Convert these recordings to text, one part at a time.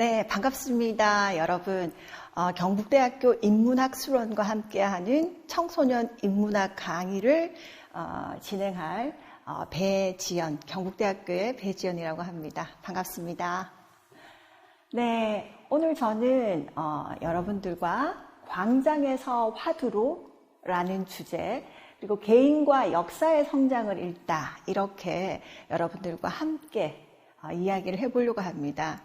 네, 반갑습니다, 여러분. 경북대학교 인문학술원과 함께하는 청소년 인문학 강의를 진행할 배지연, 경북대학교의 배지연이라고 합니다. 반갑습니다. 네, 오늘 저는 여러분들과 광장에서 화두로라는 주제, 그리고 개인과 역사의 성장을 읽다, 이렇게 여러분들과 함께 이야기를 해보려고 합니다.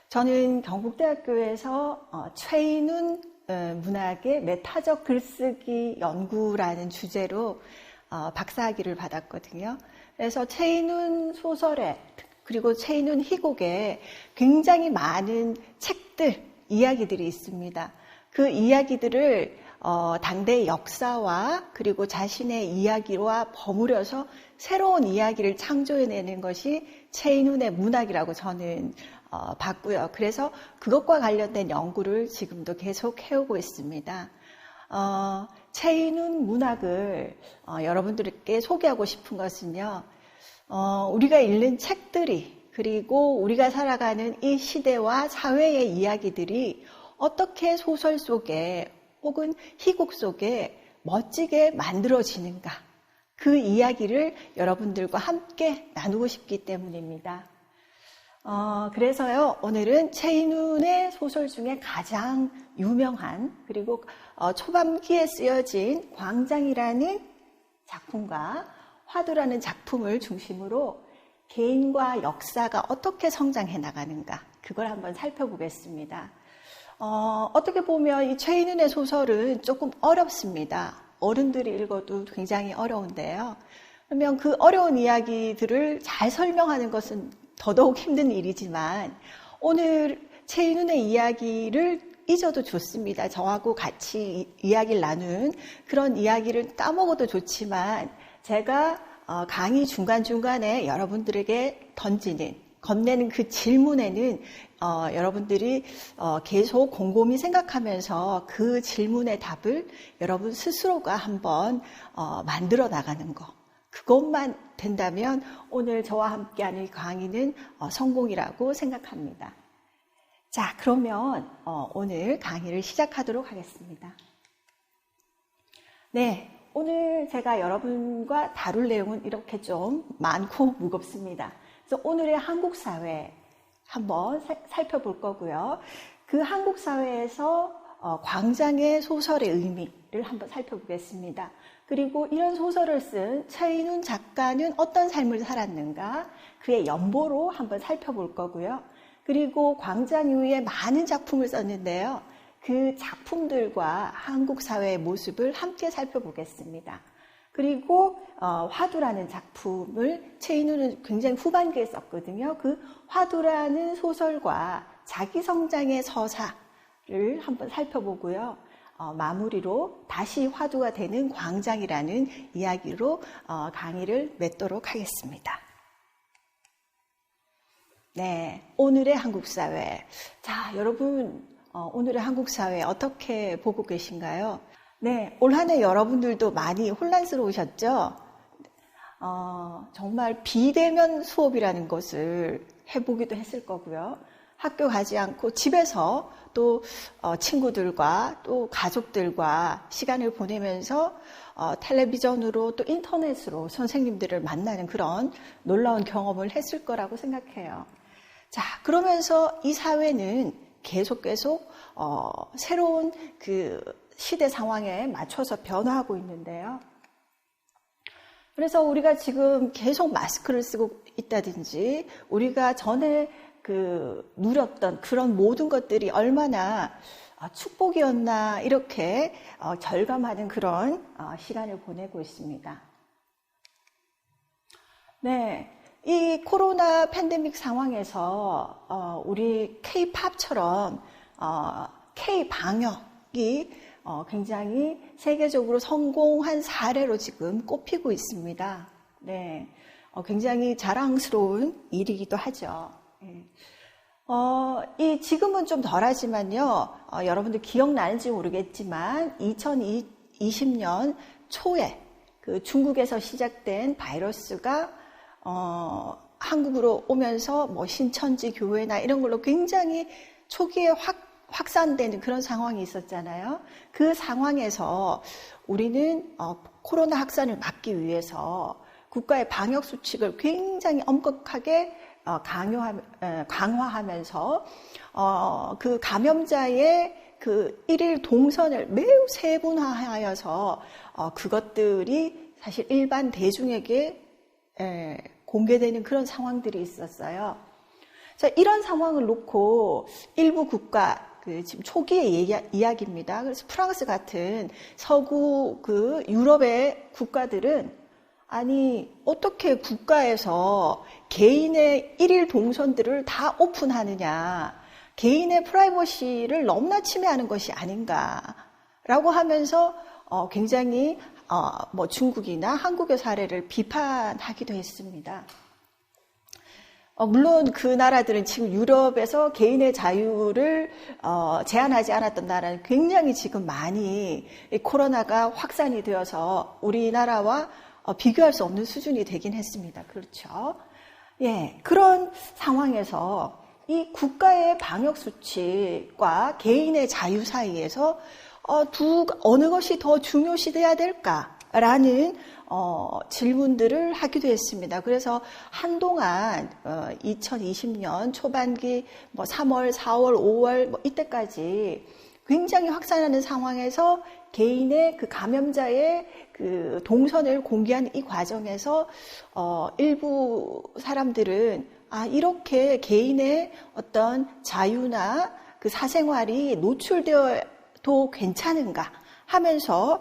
저는 경북대학교에서 최인훈 문학의 메타적 글쓰기 연구라는 주제로 박사학위를 받았거든요. 그래서 최인훈 소설에 그리고 최인훈 희곡에 굉장히 많은 책들, 이야기들이 있습니다. 그 이야기들을 당대의 역사와 그리고 자신의 이야기와 버무려서 새로운 이야기를 창조해내는 것이 최인훈의 문학이라고 저는 봤고요. 그래서 그것과 관련된 연구를 지금도 계속 해오고 있습니다. 최인훈 문학을 여러분들께 소개하고 싶은 것은요. 우리가 읽는 책들이 그리고 우리가 살아가는 이 시대와 사회의 이야기들이 어떻게 소설 속에 혹은 희곡 속에 멋지게 만들어지는가, 그 이야기를 여러분들과 함께 나누고 싶기 때문입니다. 그래서요, 오늘은 최인훈의 소설 중에 가장 유명한 그리고 초반기에 쓰여진 광장이라는 작품과 화두라는 작품을 중심으로 개인과 역사가 어떻게 성장해 나가는가, 그걸 한번 살펴보겠습니다. 어떻게 보면 이 최인훈의 소설은 조금 어렵습니다. 어른들이 읽어도 굉장히 어려운데요. 그러면 그 어려운 이야기들을 잘 설명하는 것은 더더욱 힘든 일이지만 오늘 최인훈의 이야기를 잊어도 좋습니다. 저하고 같이 이야기를 나눈 그런 이야기를 까먹어도 좋지만 제가 강의 중간중간에 여러분들에게 건네는 그 질문에는 여러분들이 계속 곰곰이 생각하면서 그 질문의 답을 여러분 스스로가 한번 만들어 나가는 거, 그것만 된다면 오늘 저와 함께하는 강의는 성공이라고 생각합니다. 자, 그러면 오늘 강의를 시작하도록 하겠습니다. 네, 오늘 제가 여러분과 다룰 내용은 이렇게 좀 많고 무겁습니다. 그래서 오늘의 한국 사회 한번 살펴볼 거고요. 그 한국 사회에서 광장의 소설의 의미를 한번 살펴보겠습니다. 그리고 이런 소설을 쓴 최인훈 작가는 어떤 삶을 살았는가, 그의 연보로 한번 살펴볼 거고요. 그리고 광장 이후에 많은 작품을 썼는데요. 그 작품들과 한국 사회의 모습을 함께 살펴보겠습니다. 그리고 화두라는 작품을 최인훈은 굉장히 후반기에 썼거든요. 그 화두라는 소설과 자기성장의 서사를 한번 살펴보고요. 마무리로 다시 화두가 되는 광장이라는 이야기로 강의를 맺도록 하겠습니다. 네, 오늘의 한국 사회. 자, 여러분, 오늘의 한국 사회 어떻게 보고 계신가요? 네, 올 한 해 여러분들도 많이 혼란스러우셨죠? 정말 비대면 수업이라는 것을 해보기도 했을 거고요. 학교 가지 않고 집에서 또 친구들과 또 가족들과 시간을 보내면서 텔레비전으로 또 인터넷으로 선생님들을 만나는 그런 놀라운 경험을 했을 거라고 생각해요. 자, 그러면서 이 사회는 계속 새로운 그 시대 상황에 맞춰서 변화하고 있는데요. 그래서 우리가 지금 계속 마스크를 쓰고 있다든지 우리가 전에 누렸던 그런 모든 것들이 얼마나 축복이었나, 이렇게 절감하는 그런 시간을 보내고 있습니다. 네, 이 코로나 팬데믹 상황에서 우리 K-팝처럼 K-방역이 굉장히 세계적으로 성공한 사례로 지금 꼽히고 있습니다. 네, 굉장히 자랑스러운 일이기도 하죠. 지금은 좀 덜하지만요, 여러분들 기억나는지 모르겠지만 2020년 초에 그 중국에서 시작된 바이러스가 한국으로 오면서 뭐 신천지 교회나 이런 걸로 굉장히 초기에 확산되는 그런 상황이 있었잖아요. 그 상황에서 우리는 코로나 확산을 막기 위해서 국가의 방역 수칙을 굉장히 엄격하게 강화하면서 그 감염자의 그 일일 동선을 매우 세분화하여서 그것들이 사실 일반 대중에게 공개되는 그런 상황들이 있었어요. 자, 이런 상황을 놓고 일부 국가, 지금 초기의 이야기입니다. 그래서 프랑스 같은 서구 유럽의 국가들은 아니 어떻게 국가에서 개인의 일일 동선들을 다 오픈하느냐, 개인의 프라이버시를 너무나 침해하는 것이 아닌가라고 하면서 굉장히 중국이나 한국의 사례를 비판하기도 했습니다. 물론 그 나라들은 지금 유럽에서 개인의 자유를 제한하지 않았던 나라는 굉장히 지금 많이 코로나가 확산이 되어서 우리나라와 비교할 수 없는 수준이 되긴 했습니다. 그렇죠? 예, 그런 상황에서 이 국가의 방역 수칙과 개인의 자유 사이에서 어느 것이 더 중요시돼야 될까라는 질문들을 하기도 했습니다. 그래서 한동안 2020년 초반기 3월, 4월, 5월 이때까지 굉장히 확산하는 상황에서 개인의 그 감염자의 그 동선을 공개하는 이 과정에서 일부 사람들은 이렇게 개인의 어떤 자유나 그 사생활이 노출되어도 괜찮은가 하면서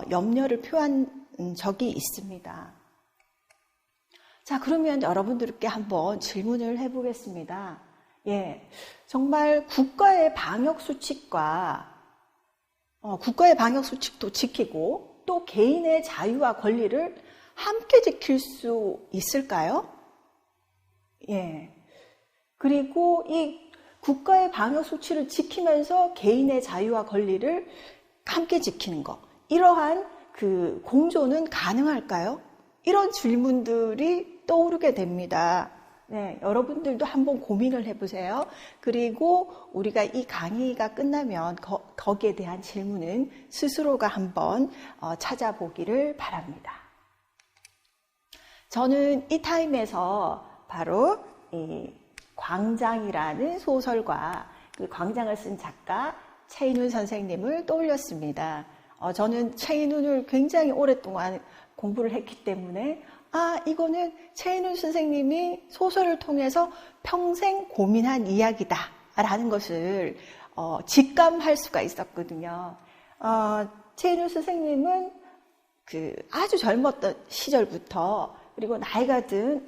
염려를 표한 적이 있습니다. 자, 그러면 여러분들께 한번 질문을 해보겠습니다. 예, 정말 국가의 방역 수칙과 국가의 방역 수칙도 지키고 또 개인의 자유와 권리를 함께 지킬 수 있을까요? 예. 그리고 이 국가의 방역 수칙을 지키면서 개인의 자유와 권리를 함께 지키는 것, 이러한 그 공존은 가능할까요? 이런 질문들이 떠오르게 됩니다. 네, 여러분들도 한번 고민을 해보세요. 그리고 우리가 이 강의가 끝나면 거기에 대한 질문은 스스로가 한번 찾아보기를 바랍니다. 저는 이 타임에서 바로 이 광장이라는 소설과 그 광장을 쓴 작가 최인훈 선생님을 떠올렸습니다. 저는 최인훈을 굉장히 오랫동안 공부를 했기 때문에 이거는 최인훈 선생님이 소설을 통해서 평생 고민한 이야기다 라는 것을 직감할 수가 있었거든요. 최인훈 선생님은 그 아주 젊었던 시절부터 그리고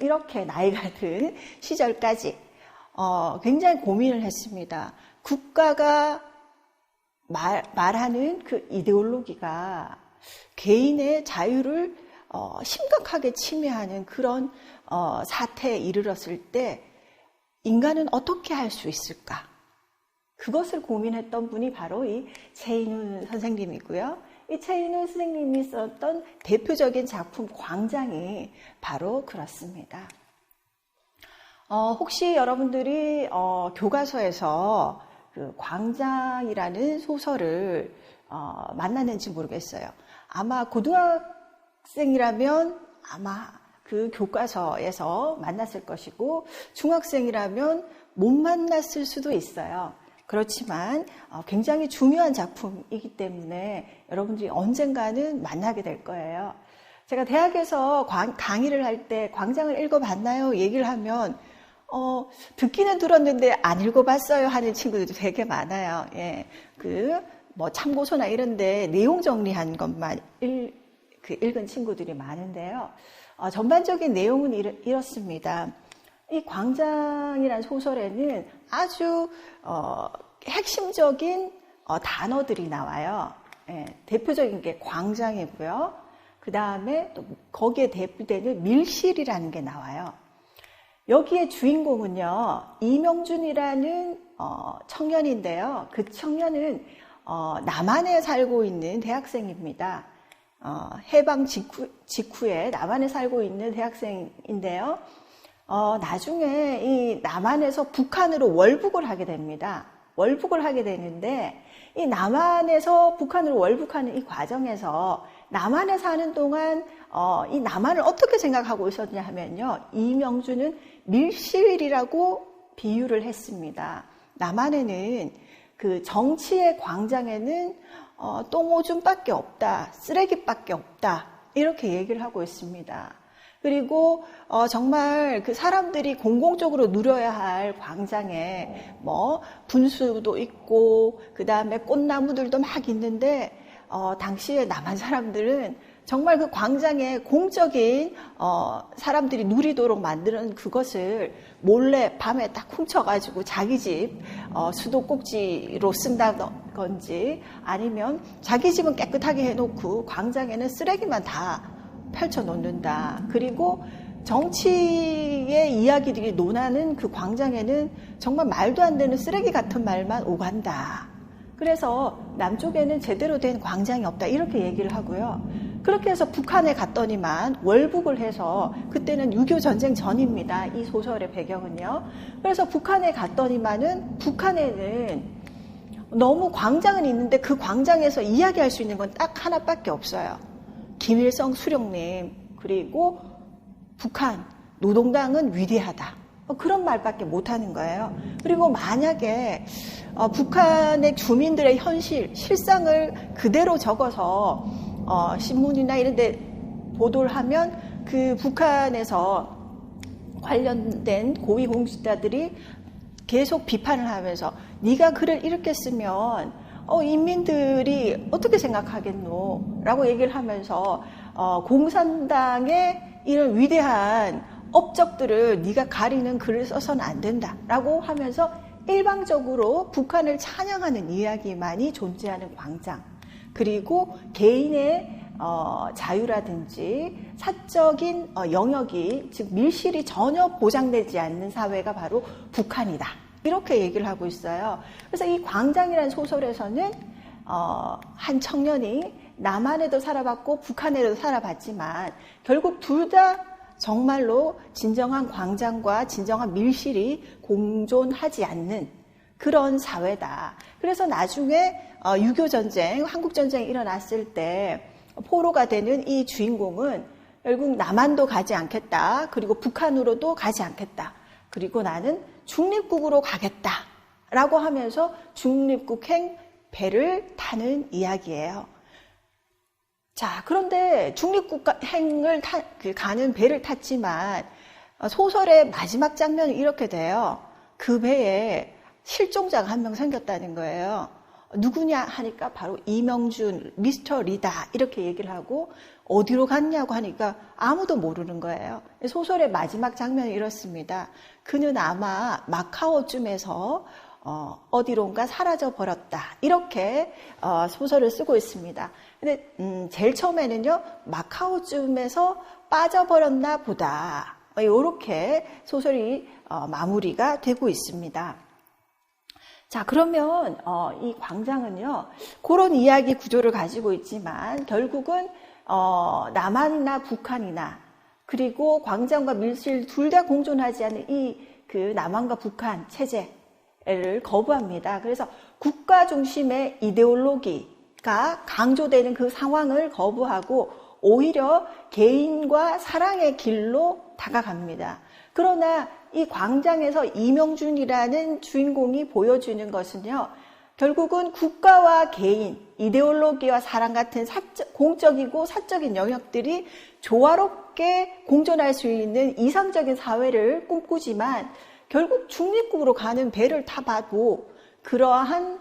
이렇게 나이가 든 시절까지 굉장히 고민을 했습니다. 국가가 말하는 그 이데올로기가 개인의 자유를 심각하게 침해하는 그런 사태에 이르렀을 때 인간은 어떻게 할 수 있을까? 그것을 고민했던 분이 바로 이 최인훈 선생님이고요. 이 최인훈 선생님이 썼던 대표적인 작품 광장이 바로 그렇습니다. 혹시 여러분들이 교과서에서 그 광장이라는 소설을 만났는지 모르겠어요. 아마 고등학생이라면 아마 그 교과서에서 만났을 것이고 중학생이라면 못 만났을 수도 있어요. 그렇지만 굉장히 중요한 작품이기 때문에 여러분들이 언젠가는 만나게 될 거예요. 제가 대학에서 강의를 할 때 광장을 읽어봤나요? 얘기를 하면 듣기는 들었는데 안 읽어봤어요 하는 친구들도 되게 많아요. 예, 참고서나 이런데 내용 정리한 것만 읽은 친구들이 많은데요. 전반적인 내용은 이렇습니다. 이 광장이라는 소설에는 아주 핵심적인 단어들이 나와요. 예, 대표적인 게 광장이고요. 그 다음에 또 거기에 대표되는 밀실이라는 게 나와요. 여기에 주인공은요, 이명준이라는 청년인데요. 그 청년은 남한에 살고 있는 대학생입니다. 해방 직후에 남한에 살고 있는 대학생인데요. 나중에 이 남한에서 북한으로 월북을 하게 됩니다. 월북을 하게 되는데 이 남한에서 북한으로 월북하는 이 과정에서 남한에 사는 동안 이 남한을 어떻게 생각하고 있었냐 하면요. 이명주는 밀실이라고 비유를 했습니다. 남한에는 그 정치의 광장에는 똥오줌밖에 없다, 쓰레기밖에 없다 이렇게 얘기를 하고 있습니다. 그리고 정말 그 사람들이 공공적으로 누려야 할 광장에 뭐 분수도 있고 그 다음에 꽃나무들도 막 있는데 당시에 남한 사람들은 정말 그 광장에 공적인 사람들이 누리도록 만드는 그것을 몰래 밤에 딱 훔쳐가지고 자기 집 수도꼭지로 쓴다든지 아니면 자기 집은 깨끗하게 해놓고 광장에는 쓰레기만 다 펼쳐놓는다. 그리고 정치의 이야기들이 논하는 그 광장에는 정말 말도 안 되는 쓰레기 같은 말만 오간다. 그래서 남쪽에는 제대로 된 광장이 없다. 이렇게 얘기를 하고요. 그렇게 해서 북한에 갔더니만 월북을 해서 그때는 6.25 전쟁 전입니다. 이 소설의 배경은요. 그래서 북한에 갔더니만은 북한에는 너무 광장은 있는데 그 광장에서 이야기할 수 있는 건 딱 하나밖에 없어요. 김일성 수령님 그리고 북한 노동당은 위대하다. 그런 말밖에 못하는 거예요. 그리고 만약에 북한의 주민들의 현실, 실상을 그대로 적어서 신문이나 이런 데 보도를 하면 그 북한에서 관련된 고위공직자들이 계속 비판을 하면서 네가 글을 이렇게 쓰면 인민들이 어떻게 생각하겠노? 라고 얘기를 하면서 공산당의 이런 위대한 업적들을 네가 가리는 글을 써서는 안 된다 라고 하면서 일방적으로 북한을 찬양하는 이야기만이 존재하는 광장, 그리고 개인의 자유라든지 사적인 영역이, 즉 밀실이 전혀 보장되지 않는 사회가 바로 북한이다. 이렇게 얘기를 하고 있어요. 그래서 이 광장이라는 소설에서는 한 청년이 남한에도 살아봤고 북한에도 살아봤지만 결국 둘 다 정말로 진정한 광장과 진정한 밀실이 공존하지 않는 그런 사회다. 그래서 나중에 6.25 전쟁, 한국전쟁이 일어났을 때 포로가 되는 이 주인공은 결국 남한도 가지 않겠다. 그리고 북한으로도 가지 않겠다. 그리고 나는 중립국으로 가겠다. 라고 하면서 중립국행 배를 타는 이야기예요. 자, 그런데 중립국행을 가는 배를 탔지만 소설의 마지막 장면이 이렇게 돼요. 그 배에 실종자가 한 명 생겼다는 거예요. 누구냐 하니까 바로 이명준, 미스터 리다 이렇게 얘기를 하고 어디로 갔냐고 하니까 아무도 모르는 거예요. 소설의 마지막 장면이 이렇습니다. 그는 아마 마카오쯤에서 어디론가 사라져 버렸다. 이렇게 소설을 쓰고 있습니다. 근데 제일 처음에는요, 마카오쯤에서 빠져버렸나 보다. 이렇게 소설이 마무리가 되고 있습니다. 자, 그러면 이 광장은요, 그런 이야기 구조를 가지고 있지만 결국은 남한이나 북한이나 그리고 광장과 밀실 둘 다 공존하지 않는 그 남한과 북한 체제를 거부합니다. 그래서 국가 중심의 이데올로기가 강조되는 그 상황을 거부하고 오히려 개인과 사랑의 길로 다가갑니다. 그러나 이 광장에서 이명준이라는 주인공이 보여주는 것은요, 결국은 국가와 개인, 이데올로기와 사랑 같은 공적이고 사적인 영역들이 조화롭게 공존할 수 있는 이상적인 사회를 꿈꾸지만 결국 중립국으로 가는 배를 타봐도 그러한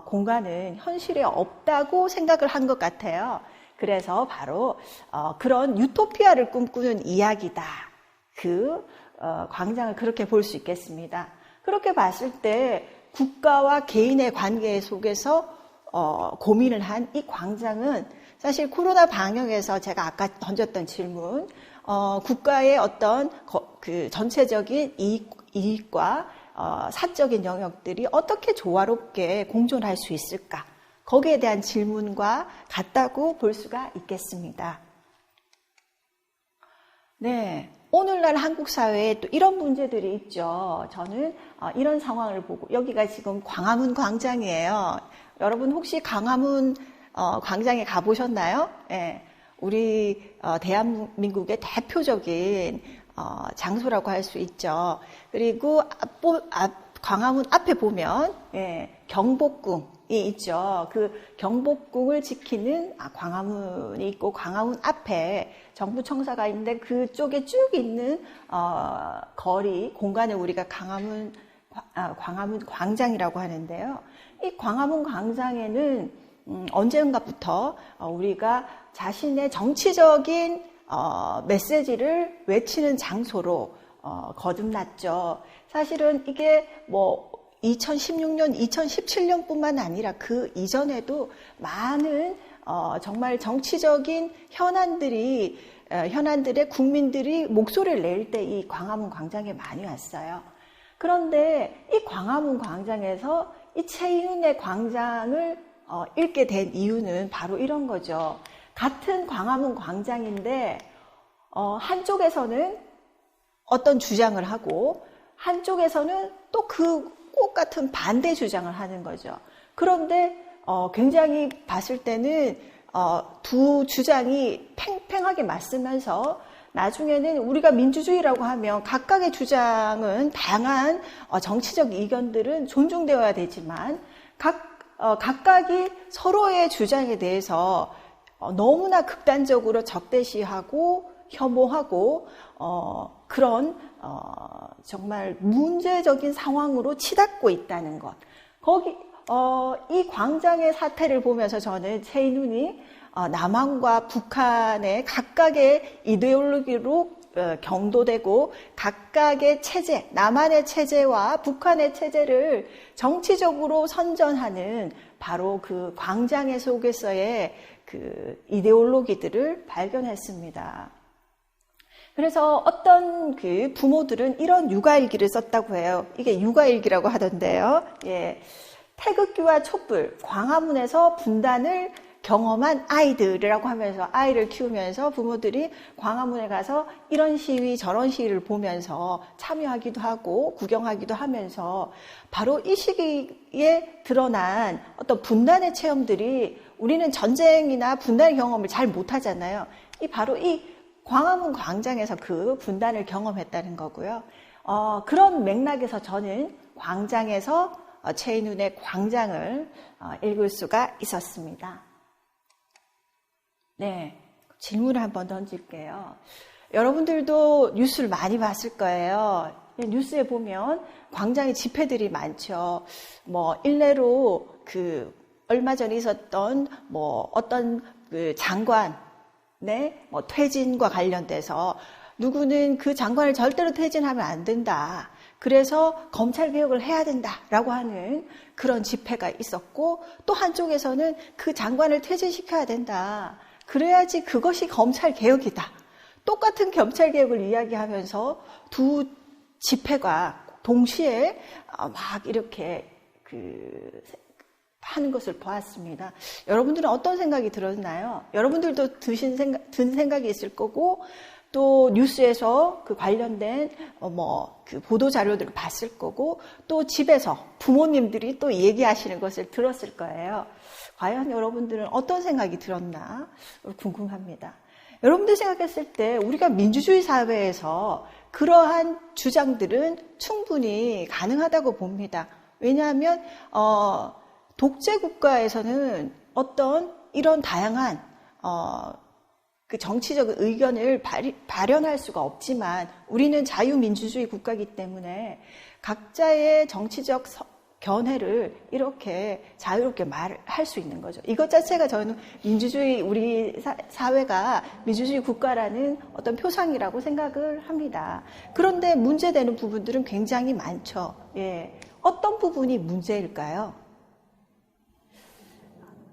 공간은 현실에 없다고 생각을 한 것 같아요. 그래서 바로 그런 유토피아를 꿈꾸는 이야기다. 광장을 그렇게 볼 수 있겠습니다. 그렇게 봤을 때 국가와 개인의 관계 속에서 고민을 한 이 광장은 사실 코로나 방역에서 제가 아까 던졌던 질문, 국가의 어떤 그 전체적인 이익과 사적인 영역들이 어떻게 조화롭게 공존할 수 있을까? 거기에 대한 질문과 같다고 볼 수가 있겠습니다. 네. 오늘날 한국 사회에 또 이런 문제들이 있죠. 저는 이런 상황을 보고, 여기가 지금 광화문 광장이에요. 여러분 혹시 광화문 광장에 가보셨나요? 예, 우리 대한민국의 대표적인 장소라고 할 수 있죠. 그리고 광화문 앞에 보면 경복궁이 있죠. 그 경복궁을 지키는 광화문이 있고, 광화문 앞에 정부 청사가 있는데 그쪽에 쭉 있는 거리 공간을 우리가 광화문 광장이라고 하는데요. 이 광화문 광장에는 언젠가부터 우리가 자신의 정치적인 메시지를 외치는 장소로 거듭났죠. 사실은 이게 뭐 2016년, 2017년뿐만 아니라 그 이전에도 많은 정말 정치적인 현안들의 국민들이 목소리를 낼 때 이 광화문 광장에 많이 왔어요. 그런데 이 광화문 광장에서 이 최인훈의 광장을 읽게 된 이유는 바로 이런 거죠. 같은 광화문 광장인데 한쪽에서는 어떤 주장을 하고 한쪽에서는 또 그 똑같은 반대 주장을 하는 거죠. 그런데 굉장히 봤을 때는 두 주장이 팽팽하게 맞서면서 나중에는 우리가 민주주의라고 하면 각각의 주장은 다양한 정치적 이견들은 존중되어야 되지만 각각이 서로의 주장에 대해서 너무나 극단적으로 적대시하고 혐오하고 그런 정말 문제적인 상황으로 치닫고 있다는 것. 이 광장의 사태를 보면서 저는 최인훈이 남한과 북한의 각각의 이데올로기로 경도되고 각각의 체제, 남한의 체제와 북한의 체제를 정치적으로 선전하는 바로 그 광장의 속에서의 그 이데올로기들을 발견했습니다. 그래서 어떤 그 부모들은 이런 육아일기를 썼다고 해요. 이게 육아일기라고 하던데요. 예. 태극기와 촛불, 광화문에서 분단을 경험한 아이들이라고 하면서 아이를 키우면서 부모들이 광화문에 가서 이런 시위 저런 시위를 보면서 참여하기도 하고 구경하기도 하면서 바로 이 시기에 드러난 어떤 분단의 체험들이 우리는 전쟁이나 분단의 경험을 잘 못하잖아요. 바로 이 광화문 광장에서 그 분단을 경험했다는 거고요. 그런 맥락에서 저는 광장에서 최인훈의 광장을 읽을 수가 있었습니다. 네, 질문을 한번 던질게요. 여러분들도 뉴스를 많이 봤을 거예요. 뉴스에 보면 광장에 집회들이 많죠. 뭐 일례로 그 얼마 전에 있었던 뭐 어떤 그 장관, 뭐 퇴진과 관련돼서 누구는 그 장관을 절대로 퇴진하면 안 된다. 그래서 검찰 개혁을 해야 된다라고 하는 그런 집회가 있었고, 또 한쪽에서는 그 장관을 퇴진시켜야 된다. 그래야지 그것이 검찰 개혁이다. 똑같은 검찰 개혁을 이야기하면서 두 집회가 동시에 막 이렇게 하는 것을 보았습니다. 여러분들은 어떤 생각이 들었나요? 여러분들도 든 생각이 있을 거고, 또 뉴스에서 그 관련된 그 보도 자료들을 봤을 거고, 또 집에서 부모님들이 또 얘기하시는 것을 들었을 거예요. 과연 여러분들은 어떤 생각이 들었나 궁금합니다. 여러분들 생각했을 때 우리가 민주주의 사회에서 그러한 주장들은 충분히 가능하다고 봅니다. 왜냐하면 독재 국가에서는 어떤 이런 다양한 그 정치적 의견을 발현할 수가 없지만, 우리는 자유민주주의 국가이기 때문에 각자의 정치적 견해를 이렇게 자유롭게 말할 수 있는 거죠. 이것 자체가 저는 민주주의, 우리 사회가 민주주의 국가라는 어떤 표상이라고 생각을 합니다. 그런데 문제되는 부분들은 굉장히 많죠. 예. 어떤 부분이 문제일까요?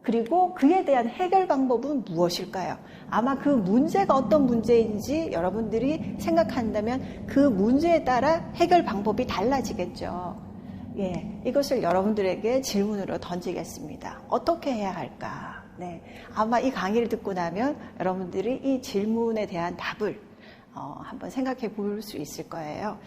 그리고 그에 대한 해결 방법은 무엇일까요? 아마 그 문제가 어떤 문제인지 여러분들이 생각한다면 그 문제에 따라 해결 방법이 달라지겠죠. 예, 이것을 여러분들에게 질문으로 던지겠습니다. 어떻게 해야 할까? 네, 아마 이 강의를 듣고 나면 여러분들이 이 질문에 대한 답을 한번 생각해 볼 수 있을 거예요.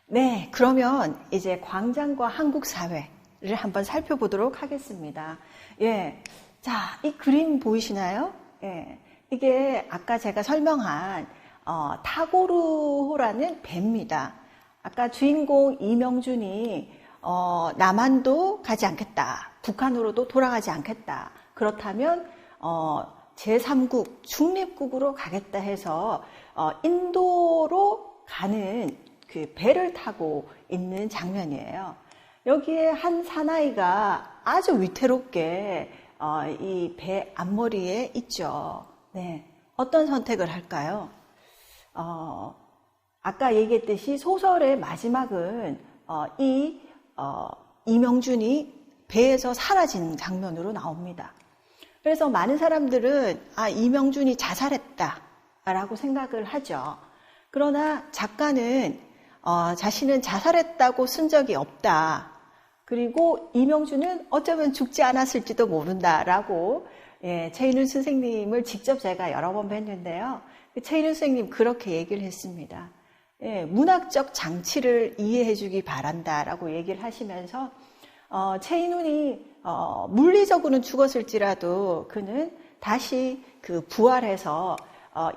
네, 그러면 이제 광장과 한국 사회를 한번 살펴보도록 하겠습니다. 예, 자, 이 그림 보이시나요? 예, 이게 아까 제가 설명한 타고르호라는 배입니다. 아까 주인공 이명준이 남한도 가지 않겠다, 북한으로도 돌아가지 않겠다. 그렇다면 제3국 중립국으로 가겠다 해서 인도로 가는 그 배를 타고 있는 장면이에요. 여기에 한 사나이가 아주 위태롭게 이 배 앞머리에 있죠. 네, 어떤 선택을 할까요? 아까 얘기했듯이 소설의 마지막은 이명준이 배에서 사라진 장면으로 나옵니다. 그래서 많은 사람들은 이명준이 자살했다라고 생각을 하죠. 그러나 작가는 자신은 자살했다고 쓴 적이 없다. 그리고 이명준은 어쩌면 죽지 않았을지도 모른다라고 최인훈 선생님을 직접 제가 여러 번 뵀는데요. 최인훈 선생님 그렇게 얘기를 했습니다. 문학적 장치를 이해해 주기 바란다라고 얘기를 하시면서 최인훈이 물리적으로는 죽었을지라도 그는 다시 그 부활해서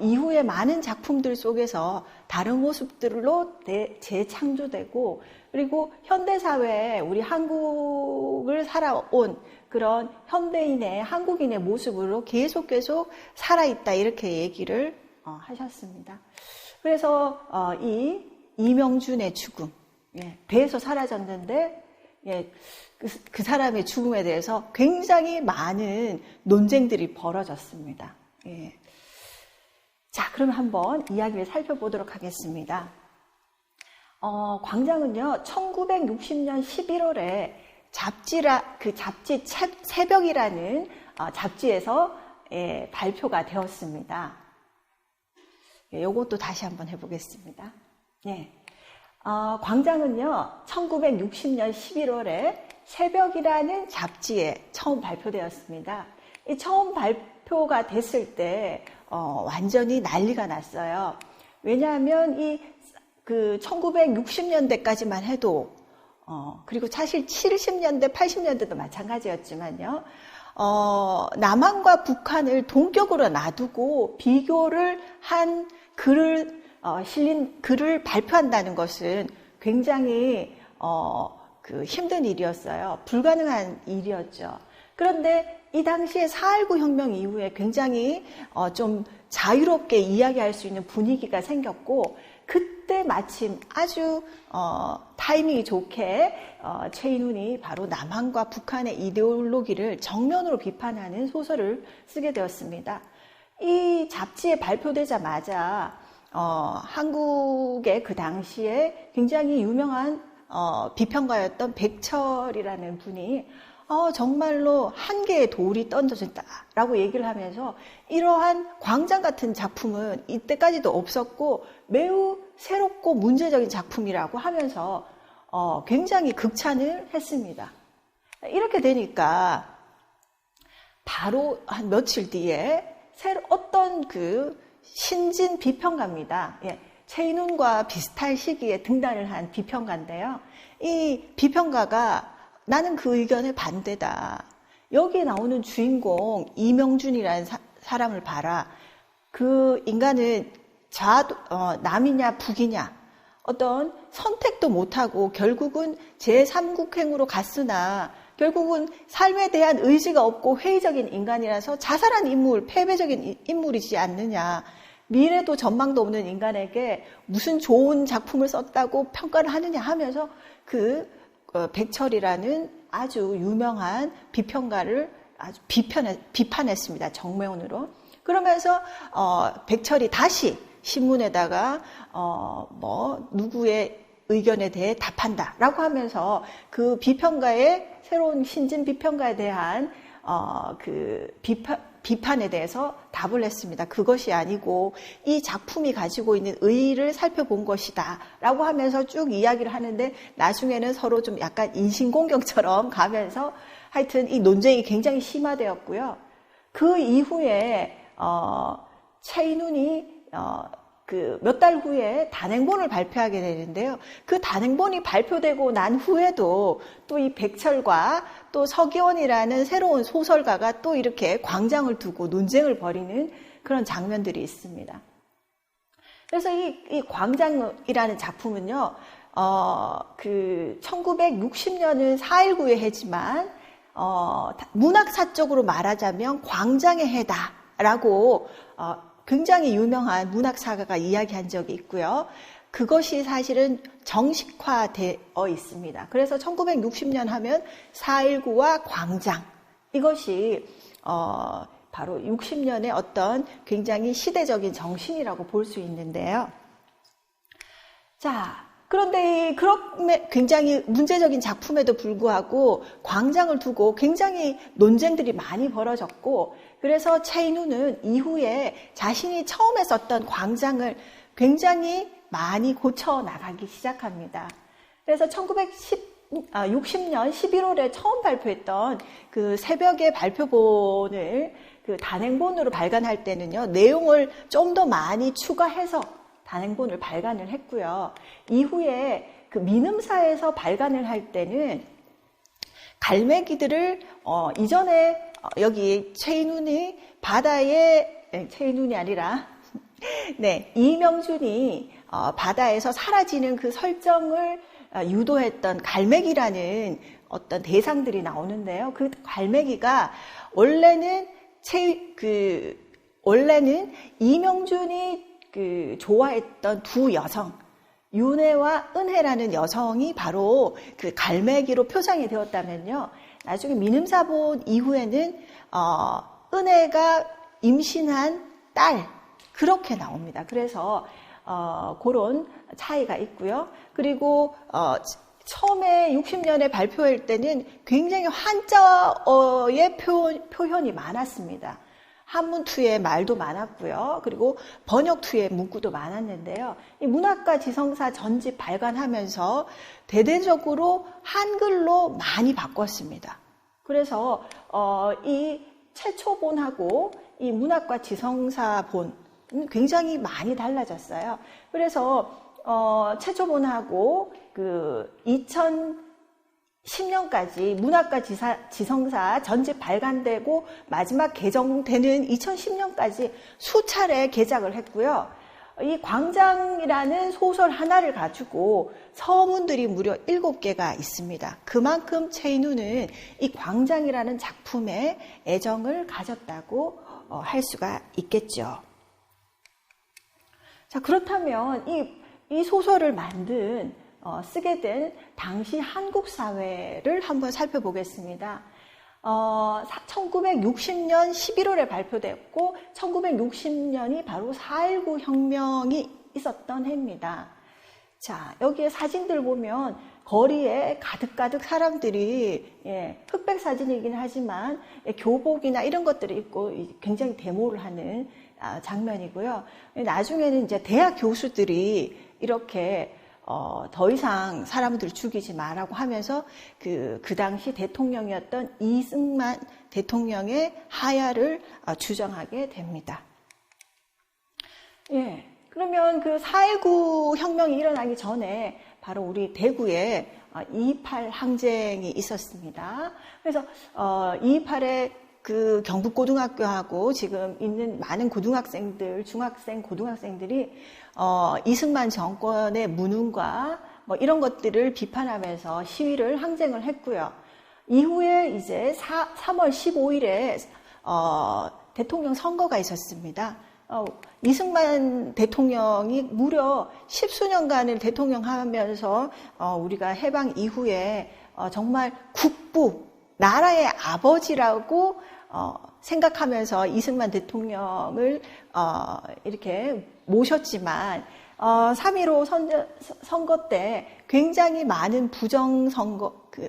이후에 많은 작품들 속에서 다른 모습들로 재창조되고, 그리고 현대사회에 우리 한국을 살아온 그런 현대인의 한국인의 모습으로 계속 살아있다, 이렇게 얘기를 하셨습니다. 그래서 이 이명준의 죽음, 배에서 사라졌는데 그 사람의 죽음에 대해서 굉장히 많은 논쟁들이 벌어졌습니다. 자, 그럼 한번 이야기를 살펴보도록 하겠습니다. 광장은요, 1960년 11월에 잡지 새벽이라는 잡지에서 발표가 되었습니다. 요것도 다시 한번 해보겠습니다. 광장은요, 1960년 11월에 새벽이라는 잡지에 처음 발표되었습니다. 이 처음 발표가 됐을 때 완전히 난리가 났어요. 왜냐하면 그 1960년대까지만 해도 그리고 사실 70년대, 80년대도 마찬가지였지만요. 남한과 북한을 동격으로 놔두고 비교를 한 실린 글을 발표한다는 것은 굉장히 힘든 일이었어요. 불가능한 일이었죠. 그런데 이 당시에 4.19 혁명 이후에 굉장히 좀 자유롭게 이야기할 수 있는 분위기가 생겼고, 그때 마침 아주 타이밍이 좋게 최인훈이 바로 남한과 북한의 이데올로기를 정면으로 비판하는 소설을 쓰게 되었습니다. 이 잡지에 발표되자마자 한국의 그 당시에 굉장히 유명한 비평가였던 백철이라는 분이 정말로 한 개의 돌이 던져진다라고 얘기를 하면서 이러한 광장 같은 작품은 이때까지도 없었고 매우 새롭고 문제적인 작품이라고 하면서 굉장히 극찬을 했습니다. 이렇게 되니까 바로 한 며칠 뒤에 어떤 그 신진 비평가입니다. 최인훈과 비슷한 시기에 등단을 한 비평가인데요. 이 비평가가 나는 그 의견에 반대다. 여기에 나오는 주인공 이명준이라는 사람을 봐라. 그 인간은 남이냐 북이냐 어떤 선택도 못하고 결국은 제3국행으로 갔으나 결국은 삶에 대한 의지가 없고 회의적인 인간이라서 자살한 인물, 패배적인 인물이지 않느냐. 미래도 전망도 없는 인간에게 무슨 좋은 작품을 썼다고 평가를 하느냐 하면서 백철이라는 아주 유명한 비평가를 아주 비판했습니다. 정면으로. 그러면서 백철이 다시 신문에다가 누구의 의견에 대해 답한다라고 하면서 그 비평가의 새로운 신진 비평가에 대한 비판에 대해서 답을 했습니다. 그것이 아니고 이 작품이 가지고 있는 의의를 살펴본 것이다 라고 하면서 쭉 이야기를 하는데 나중에는 서로 좀 약간 인신공격처럼 가면서 하여튼 이 논쟁이 굉장히 심화되었고요. 그 이후에 최인훈이 그 몇 달 후에 단행본을 발표하게 되는데요. 그 단행본이 발표되고 난 후에도 또 이 백철과 또 서기원이라는 새로운 소설가가 또 이렇게 광장을 두고 논쟁을 벌이는 그런 장면들이 있습니다. 그래서 이 광장이라는 작품은요, 그 1960년은 4.19의 해지만, 문학사적으로 말하자면 광장의 해다라고, 굉장히 유명한 문학사가가 이야기한 적이 있고요. 그것이 사실은 정식화되어 있습니다. 그래서 1960년 하면 4.19와 광장, 이것이, 바로 60년의 어떤 굉장히 시대적인 정신이라고 볼 수 있는데요. 자, 그런데 굉장히 문제적인 작품에도 불구하고 광장을 두고 굉장히 논쟁들이 많이 벌어졌고, 그래서 체인우는 이후에 자신이 처음에 썼던 광장을 굉장히 많이 고쳐 나가기 시작합니다. 그래서 1960년 11월에 처음 발표했던 그 새벽의 발표본을 그 단행본으로 발간할 때는요, 내용을 좀 더 많이 추가해서 단행본을 발간을 했고요. 이후에 그 민음사에서 발간을 할 때는 갈매기들을 이전에 여기 체인운이 체인운이 아니라 네, 이명준이 바다에서 사라지는 그 설정을 유도했던 갈매기라는 어떤 대상들이 나오는데요. 그 갈매기가 원래는 이명준이 좋아했던 두 여성, 윤혜와 은혜라는 여성이 바로 그 갈매기로 표상이 되었다면요. 나중에 민음사본 이후에는 은혜가 임신한 딸, 그렇게 나옵니다. 그래서 그런 차이가 있고요. 그리고 처음에 60년에 발표할 때는 굉장히 한자어의 표현이 많았습니다. 한문투의 말도 많았고요. 그리고 번역투의 문구도 많았는데요. 이 문학과 지성사 전집 발간하면서 대대적으로 한글로 많이 바꿨습니다. 그래서 이 최초본하고 이 문학과 지성사본 굉장히 많이 달라졌어요. 그래서 최초본하고 그 2010년까지 문학과 지성사 전집 발간되고 마지막 개정되는 2010년까지 수차례 개작을 했고요. 이 광장이라는 소설 하나를 가지고 서문들이 무려 7개가 있습니다. 그만큼 체인우는 이 광장이라는 작품에 애정을 가졌다고 할 수가 있겠죠. 자, 그렇다면 이 소설을 쓰게 된 당시 한국 사회를 한번 살펴보겠습니다. 1960년 11월에 발표됐고 1960년이 바로 4.19 혁명이 있었던 해입니다. 자, 여기에 사진들 보면 거리에 가득가득 사람들이 흑백 사진이긴 하지만 교복이나 이런 것들을 입고 굉장히 데모를 하는 장면이고요. 나중에는 이제 대학 교수들이 이렇게 더 이상 사람들 죽이지 마라고 하면서 그 당시 대통령이었던 이승만 대통령의 하야를 주장하게 됩니다. 예. 그러면 그 4.19 혁명이 일어나기 전에 바로 우리 대구에 2.28 항쟁이 있었습니다. 그래서 2.28에 그 경북고등학교하고 지금 있는 많은 고등학생들, 중학생, 고등학생들이 이승만 정권의 무능과 뭐 이런 것들을 비판하면서 시위를 항쟁을 했고요. 이후에 이제 3월 15일에 대통령 선거가 있었습니다. 이승만 대통령이 무려 10수년간을 대통령 하면서 우리가 해방 이후에 정말 국부, 나라의 아버지라고 생각하면서 이승만 대통령을 이렇게 모셨지만 3.15 선거 때 굉장히 많은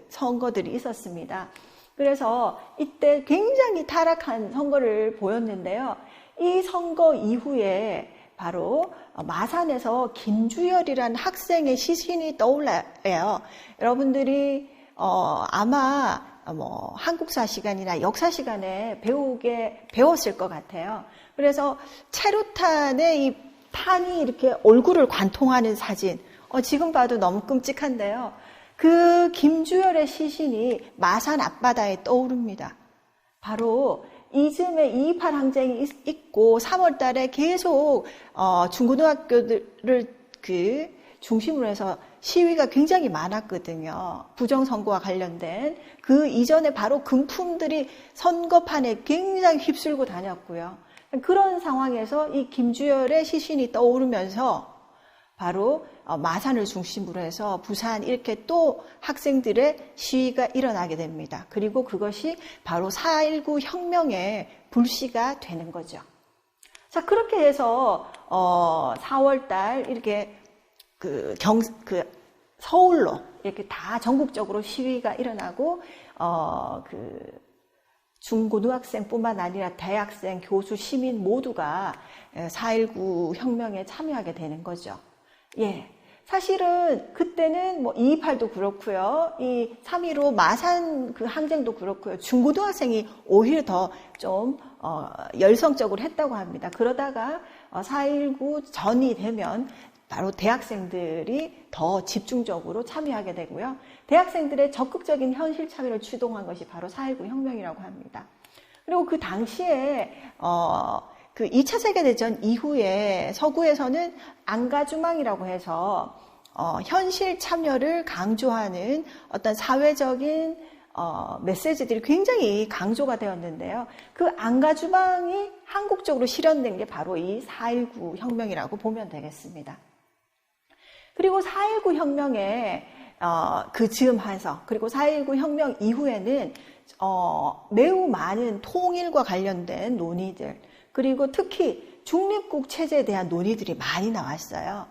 선거들이 있었습니다. 그래서 이때 굉장히 타락한 선거를 보였는데요. 이 선거 이후에 바로 마산에서 김주열이라는 학생의 시신이 떠올라요. 여러분들이 아마 한국사 시간이나 역사 시간에 배웠을 것 같아요. 그래서 체류탄의 탄이 이렇게 얼굴을 관통하는 사진. 지금 봐도 너무 끔찍한데요. 그 김주열의 시신이 마산 앞바다에 떠오릅니다. 바로 이즘에 2.28 항쟁이 있고 3월 달에 계속 중고등학교들을 중심으로 해서 시위가 굉장히 많았거든요. 부정선거와 관련된. 그 이전에 바로 금품들이 선거판에 굉장히 휩쓸고 다녔고요. 그런 상황에서 이 김주열의 시신이 떠오르면서 바로 마산을 중심으로 해서 부산 이렇게 또 학생들의 시위가 일어나게 됩니다. 그리고 그것이 바로 4.19 혁명의 불씨가 되는 거죠. 자, 그렇게 해서 4월달 이렇게 서울로 이렇게 다 전국적으로 시위가 일어나고 중고등학생뿐만 아니라 대학생, 교수, 시민 모두가 4.19 혁명에 참여하게 되는 거죠. 예. 사실은 그때는 2.28도 그렇고요. 이 3.15 마산 그 항쟁도 그렇고요. 중고등학생이 오히려 더 좀 열성적으로 했다고 합니다. 그러다가 4.19 전이 되면 바로 대학생들이 더 집중적으로 참여하게 되고요. 대학생들의 적극적인 현실 참여를 추동한 것이 바로 4.19 혁명이라고 합니다. 그리고 그 당시에 그 2차 세계대전 이후에 서구에서는 안가주망이라고 해서 현실 참여를 강조하는 어떤 사회적인 메시지들이 굉장히 강조가 되었는데요. 그 안가주망이 한국적으로 실현된 게 바로 이 4.19 혁명이라고 보면 되겠습니다. 그리고 4.19 혁명에 그 즈음 하에서 그리고 4.19 혁명 이후에는 매우 많은 통일과 관련된 논의들 그리고 특히 중립국 체제에 대한 논의들이 많이 나왔어요.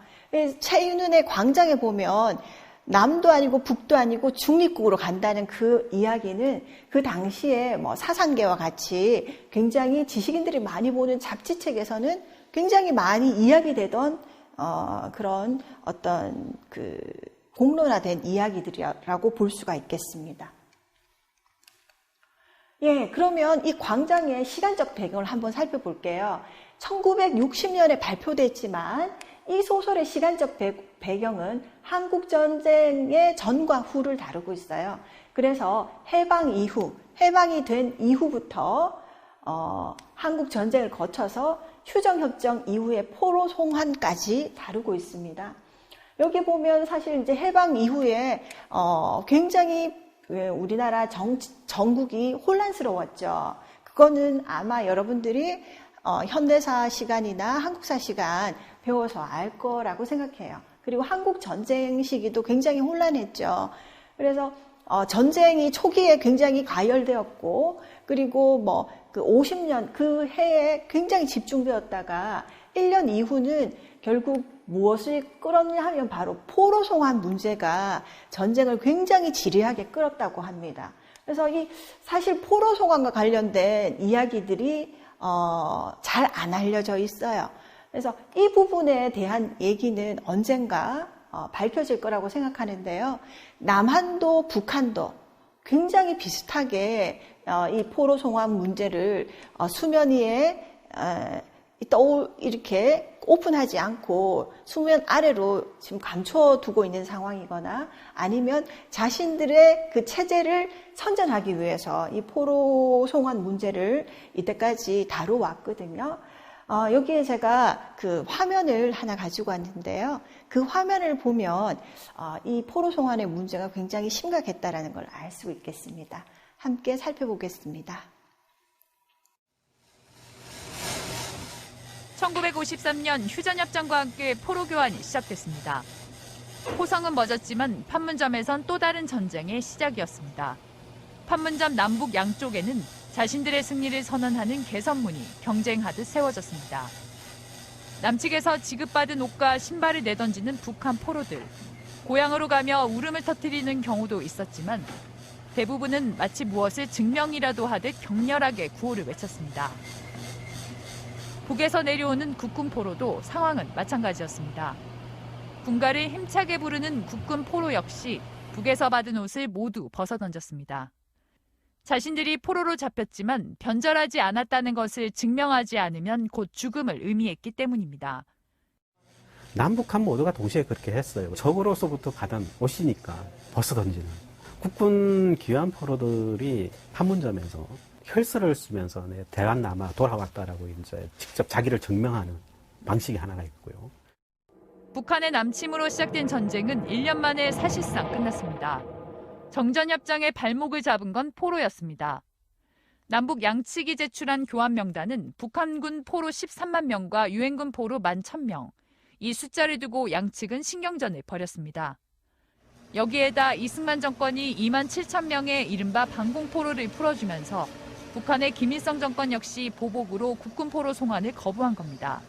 최윤은의 광장에 보면 남도 아니고 북도 아니고 중립국으로 간다는 그 이야기는 그 당시에 사상계와 같이 굉장히 지식인들이 많이 보는 잡지책에서는 굉장히 많이 이야기되던 그런 어떤 공론화된 이야기들이라고 볼 수가 있겠습니다. 예, 그러면 이 광장의 시간적 배경을 한번 살펴볼게요. 1960년에 발표됐지만 이 소설의 시간적 배경은 한국전쟁의 전과 후를 다루고 있어요. 그래서 해방이 된 이후부터 한국전쟁을 거쳐서 휴전협정 이후의 포로 송환까지 다루고 있습니다. 여기 보면 사실 이제 해방 이후에 굉장히 우리나라 전국이 혼란스러웠죠. 그거는 아마 여러분들이 현대사 시간이나 한국사 시간 배워서 알 거라고 생각해요. 그리고 한국 전쟁 시기도 굉장히 혼란했죠. 그래서 전쟁이 초기에 굉장히 가열되었고, 그리고 그 50년 그 해에 굉장히 집중되었다가 1년 이후는 결국 무엇을 끌었냐 하면 바로 포로 송환 문제가 전쟁을 굉장히 지리하게 끌었다고 합니다. 그래서 사실 포로 송환과 관련된 이야기들이 잘 안 알려져 있어요. 그래서 이 부분에 대한 얘기는 언젠가 밝혀질 거라고 생각하는데요. 남한도 북한도 굉장히 비슷하게 이 포로 송환 문제를 수면 위에 이렇게 오픈하지 않고 수면 아래로 지금 감춰두고 있는 상황이거나 아니면 자신들의 그 체제를 선전하기 위해서 이 포로 송환 문제를 이때까지 다뤄왔거든요. 여기에 제가 그 화면을 하나 가지고 왔는데요. 그 화면을 보면 이 포로 송환의 문제가 굉장히 심각했다라는 걸 알 수 있겠습니다. 함께 살펴보겠습니다. 1953년 휴전협정과 함께 포로 교환이 시작됐습니다. 포성은 멎었지만 판문점에선 또 다른 전쟁의 시작이었습니다. 판문점 남북 양쪽에는 자신들의 승리를 선언하는 개선문이 경쟁하듯 세워졌습니다. 남측에서 지급받은 옷과 신발을 내던지는 북한 포로들. 고향으로 가며 울음을 터뜨리는 경우도 있었지만 대부분은 마치 무엇을 증명이라도 하듯 격렬하게 구호를 외쳤습니다. 북에서 내려오는 국군 포로도 상황은 마찬가지였습니다. 군가를 힘차게 부르는 국군 포로 역시 북에서 받은 옷을 모두 벗어던졌습니다. 자신들이 포로로 잡혔지만 변절하지 않았다는 것을 증명하지 않으면 곧 죽음을 의미했기 때문입니다. 남북한 모두가 동시에 그렇게 했어요. 적으로서부터 받은 옷이니까 벌써 던지는. 국군 기관 포로들이 판문점에서 혈서를 쓰면서 대한 남아 돌아왔다라고 이제 직접 자기를 증명하는 방식이 하나가 있고요. 북한의 남침으로 시작된 전쟁은 1년 만에 사실상 끝났습니다. 정전협정의 발목을 잡은 건 포로였습니다. 남북 양측이 제출한 교환 명단은 북한군 포로 13만 명과 유엔군 포로 11,000명. 이 숫자를 두고 양측은 신경전을 벌였습니다. 여기에다 이승만 정권이 2만 7천 명의 이른바 반공포로를 풀어주면서 북한의 김일성 정권 역시 보복으로 국군포로 송환을 거부한 겁니다.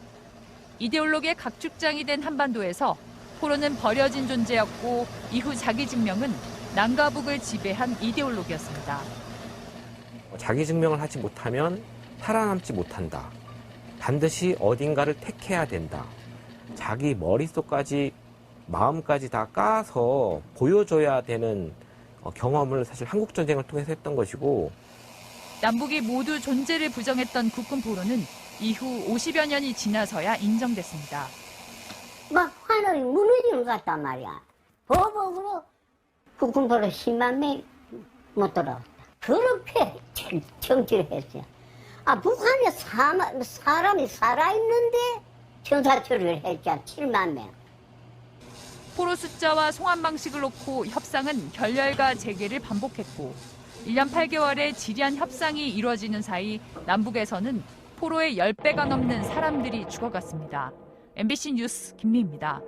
이데올로기의 각축장이 된 한반도에서 포로는 버려진 존재였고 이후 자기 증명은 남과 북을 지배한 이데올로기였습니다. 자기 증명을 하지 못하면 살아남지 못한다. 반드시 어딘가를 택해야 된다. 자기 머릿속까지 마음까지 다 까서 보여줘야 되는 경험을 사실 한국전쟁을 통해서 했던 것이고, 남북이 모두 존재를 부정했던 국군포로는 이후 50여 년이 지나서야 인정됐습니다. 막 하늘이 무너지는 것 같단 말이야. 보복으로 국군포로 10만 명 못 돌아왔다. 그렇게 정치를 했어요. 북한에 사람이 살아있는데 정사처리를 했잖아. 7만 명. 포로 숫자와 송환 방식을 놓고 협상은 결렬과 재개를 반복했고 1년 8개월의 지리한 협상이 이루어지는 사이 남북에서는 포로의 10배가 넘는 사람들이 죽어갔습니다. MBC 뉴스 김미입니다.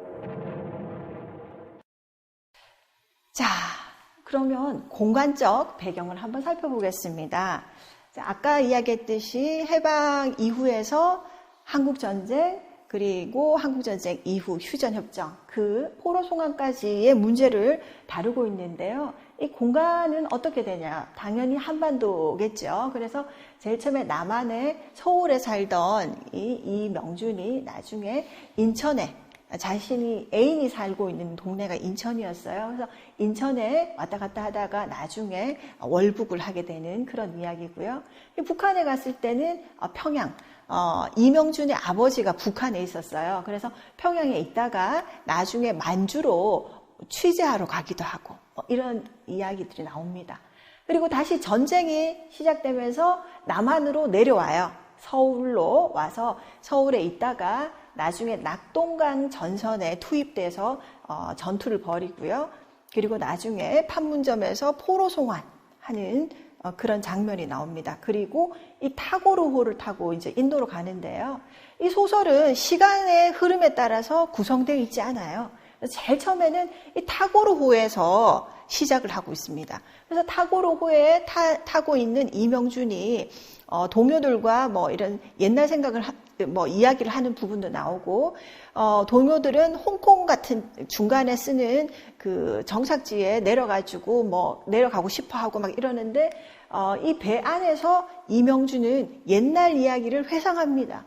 자, 그러면 공간적 배경을 한번 살펴보겠습니다. 자, 아까 이야기했듯이 해방 이후에서 한국전쟁, 그리고 한국전쟁 이후 휴전협정, 그 포로 송환까지의 문제를 다루고 있는데요. 이 공간은 어떻게 되냐? 당연히 한반도겠죠. 그래서 제일 처음에 남한의 서울에 살던 이명준이 나중에 인천에, 자신이 애인이 살고 있는 동네가 인천이었어요. 그래서 인천에 왔다 갔다 하다가 나중에 월북을 하게 되는 그런 이야기고요. 북한에 갔을 때는 평양, 이명준의 아버지가 북한에 있었어요. 그래서 평양에 있다가 나중에 만주로 취재하러 가기도 하고 이런 이야기들이 나옵니다. 그리고 다시 전쟁이 시작되면서 남한으로 내려와요. 서울로 와서 서울에 있다가 나중에 낙동강 전선에 투입돼서 전투를 벌이고요. 그리고 나중에 판문점에서 포로 송환하는 그런 장면이 나옵니다. 그리고 이 타고르호를 타고 이제 인도로 가는데요. 이 소설은 시간의 흐름에 따라서 구성되어 있지 않아요. 제일 처음에는 이 타고르호에서 시작을 하고 있습니다. 그래서 타고르호에 타고 있는 이명준이 동료들과 뭐 이런 옛날 생각을 이야기를 하는 부분도 나오고, 동료들은 홍콩 같은 중간에 쓰는 그 정착지에 내려가고 싶어 하고 막 이러는데, 이 배 안에서 이명준은 옛날 이야기를 회상합니다.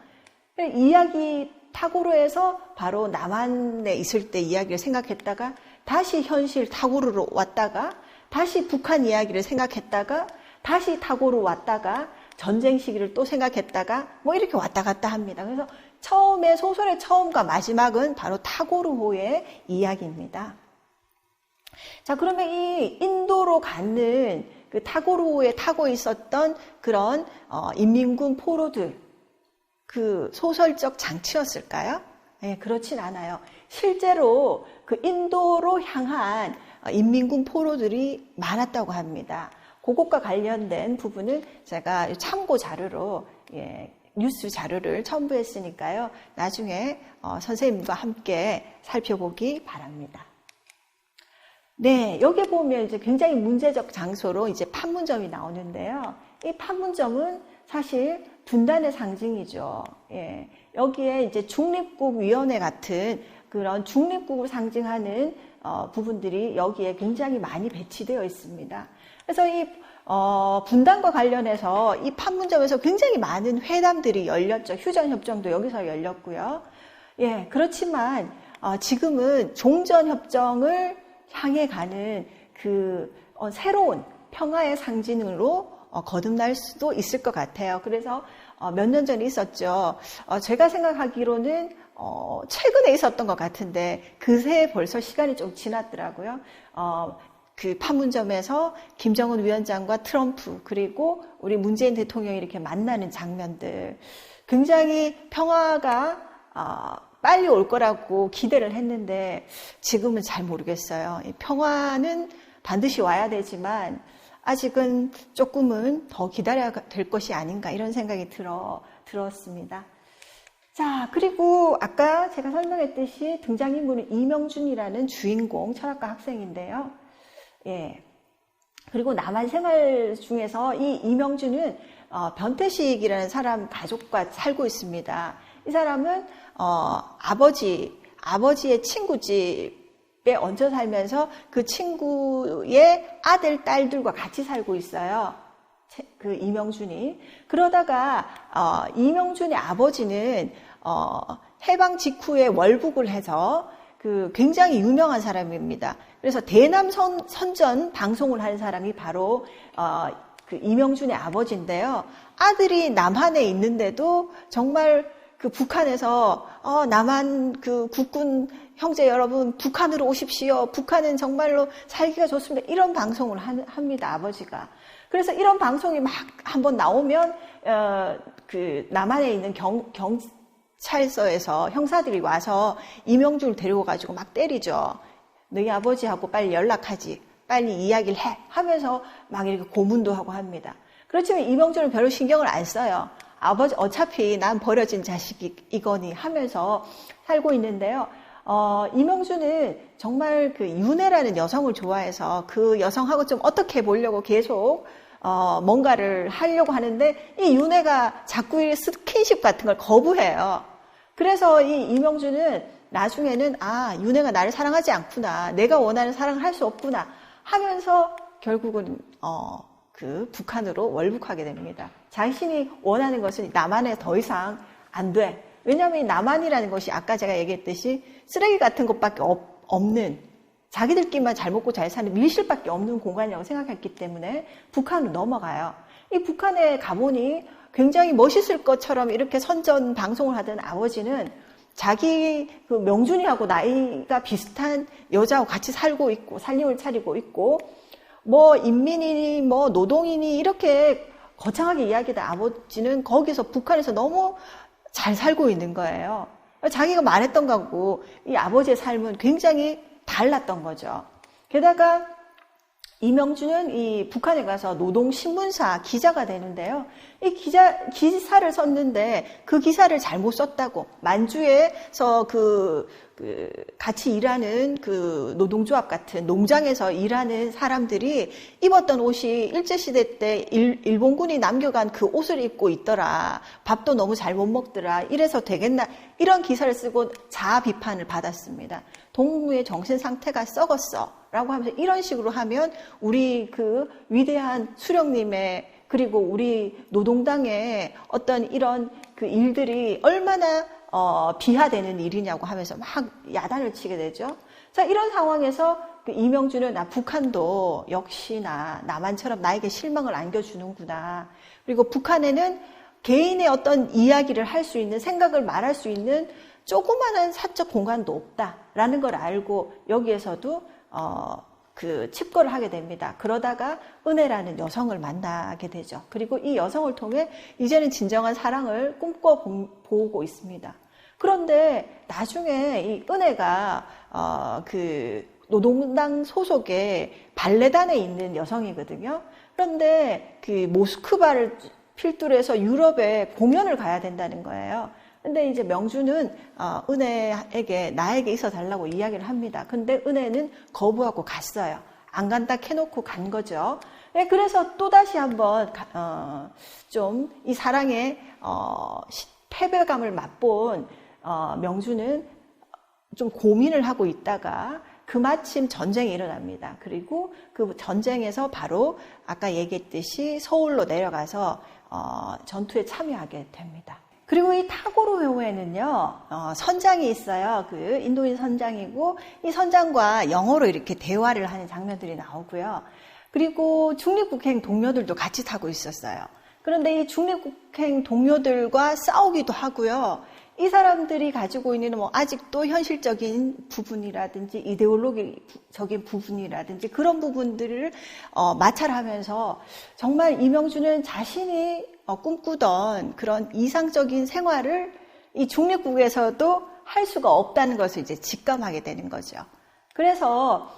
이야기 타고르에서 바로 남한에 있을 때 이야기를 생각했다가, 다시 현실 타고르로 왔다가, 다시 북한 이야기를 생각했다가, 다시 타고르 왔다가, 전쟁 시기를 또 생각했다가 이렇게 왔다 갔다 합니다. 그래서 소설의 처음과 마지막은 바로 타고르호의 이야기입니다. 자, 그러면 이 인도로 가는 그 타고르호에 타고 있었던 그런 인민군 포로들, 그 소설적 장치였을까요? 네, 그렇진 않아요. 실제로 그 인도로 향한 인민군 포로들이 많았다고 합니다. 그것과 관련된 부분은 제가 참고 자료로 뉴스 자료를 첨부했으니까요. 나중에 선생님과 함께 살펴보기 바랍니다. 네, 여기 보면 이제 굉장히 문제적 장소로 이제 판문점이 나오는데요. 이 판문점은 사실 분단의 상징이죠. 예, 여기에 이제 중립국위원회 같은 그런 중립국을 상징하는 부분들이 여기에 굉장히 많이 배치되어 있습니다. 그래서 이 분단과 관련해서 이 판문점에서 굉장히 많은 회담들이 열렸죠. 휴전협정도 여기서 열렸고요. 예, 그렇지만 지금은 종전협정을 향해 가는 그 새로운 평화의 상징으로 거듭날 수도 있을 것 같아요. 그래서 몇 년 전에 있었죠. 제가 생각하기로는 최근에 있었던 것 같은데 그새 벌써 시간이 좀 지났더라고요. 그 판문점에서 김정은 위원장과 트럼프 그리고 우리 문재인 대통령이 이렇게 만나는 장면들, 굉장히 평화가 빨리 올 거라고 기대를 했는데 지금은 잘 모르겠어요. 이 평화는 반드시 와야 되지만 아직은 조금은 더 기다려야 될 것이 아닌가 이런 생각이 들었습니다. 자, 그리고 아까 제가 설명했듯이 등장인물은 이명준이라는 주인공 철학과 학생인데요. 예. 그리고 남한 생활 중에서 이 이명준은 변태식이라는 사람 가족과 살고 있습니다. 이 사람은 아버지의 친구 집에 얹혀 살면서 그 친구의 아들, 딸들과 같이 살고 있어요. 그 이명준이. 그러다가 이명준의 아버지는 해방 직후에 월북을 해서 그 굉장히 유명한 사람입니다. 그래서 대남 선전 방송을 하는 사람이 바로 그 이명준의 아버지인데요. 아들이 남한에 있는데도 정말 그 북한에서 남한 그 국군 형제 여러분 북한으로 오십시오. 북한은 정말로 살기가 좋습니다. 이런 방송을 합니다. 아버지가. 그래서 이런 방송이 막 한번 나오면 그 남한에 있는 경찰서에서 형사들이 와서 이명준을 데리고 가지고 막 때리죠. 너희 아버지하고 빨리 연락하지. 빨리 이야기를 해. 하면서 막 이렇게 고문도 하고 합니다. 그렇지만 이명준은 별로 신경을 안 써요. 아버지 어차피 난 버려진 자식이거니 하면서 살고 있는데요. 이명준은 정말 그 윤혜라는 여성을 좋아해서 그 여성하고 좀 어떻게 보려고 계속 뭔가를 하려고 하는데 이 윤혜가 자꾸 스킨십 같은 걸 거부해요. 그래서 이 이명준은 나중에는 윤혜가 나를 사랑하지 않구나. 내가 원하는 사랑을 할 수 없구나 하면서 결국은 그 북한으로 월북하게 됩니다. 자신이 원하는 것은 남한에 더 이상 안 돼. 왜냐하면 이 남한이라는 것이 아까 제가 얘기했듯이 쓰레기 같은 것밖에 없는, 자기들끼리만 잘 먹고 잘 사는 밀실밖에 없는 공간이라고 생각했기 때문에 북한으로 넘어가요. 이 북한에 가보니 굉장히 멋있을 것처럼 이렇게 선전 방송을 하던 아버지는 자기 그 명준이하고 나이가 비슷한 여자하고 같이 살고 있고 살림을 차리고 있고 뭐 인민이니 뭐 노동이니 이렇게 거창하게 이야기하던 아버지는 거기서 북한에서 너무 잘 살고 있는 거예요. 자기가 말했던 거고 이 아버지의 삶은 굉장히 달랐던 거죠. 게다가 이명준은 이 북한에 가서 노동신문사 기자가 되는데요. 이 기사를 썼는데 그 기사를 잘못 썼다고 만주에서 같이 일하는 그 노동조합 같은 농장에서 일하는 사람들이 입었던 옷이 일제시대 때 일본군이 남겨간 그 옷을 입고 있더라. 밥도 너무 잘 못 먹더라. 이래서 되겠나. 이런 기사를 쓰고 자아 비판을 받았습니다. 동무의 정신 상태가 썩었어. 라고 하면서 이런 식으로 하면 우리 그 위대한 수령님의 그리고 우리 노동당의 어떤 이런 그 일들이 얼마나 비하되는 일이냐고 하면서 막 야단을 치게 되죠. 자, 이런 상황에서 그 이명준은 북한도 역시나 남한처럼 나에게 실망을 안겨주는구나. 그리고 북한에는 개인의 어떤 이야기를 할 수 있는, 생각을 말할 수 있는 조그마한 사적 공간도 없다라는 걸 알고 여기에서도 그 칩거를 하게 됩니다. 그러다가 은혜라는 여성을 만나게 되죠. 그리고 이 여성을 통해 이제는 진정한 사랑을 꿈꿔보고 있습니다. 그런데 나중에 이 은혜가 그 노동당 소속의 발레단에 있는 여성이거든요. 그런데 그 모스크바를 필두로 해서 유럽에 공연을 가야 된다는 거예요. 근데 이제 명준은 은혜에게 나에게 있어 달라고 이야기를 합니다. 근데 은혜는 거부하고 갔어요. 안 간다 해놓고 간 거죠. 네, 그래서 또다시 한번 좀 이 사랑의 패배감을 맛본 명준은 좀 고민을 하고 있다가 그마침 전쟁이 일어납니다. 그리고 그 전쟁에서 바로 아까 얘기했듯이 서울로 내려가서 전투에 참여하게 됩니다. 그리고 이 타고로회호에는요, 선장이 있어요. 그 인도인 선장이고, 이 선장과 영어로 이렇게 대화를 하는 장면들이 나오고요. 그리고 중립국행 동료들도 같이 타고 있었어요. 그런데 이 중립국행 동료들과 싸우기도 하고요. 이 사람들이 가지고 있는 뭐 아직도 현실적인 부분이라든지 이데올로기적인 부분이라든지 그런 부분들을 마찰하면서 정말 이명주는 자신이 꿈꾸던 그런 이상적인 생활을 이 중립국에서도 할 수가 없다는 것을 이제 직감하게 되는 거죠. 그래서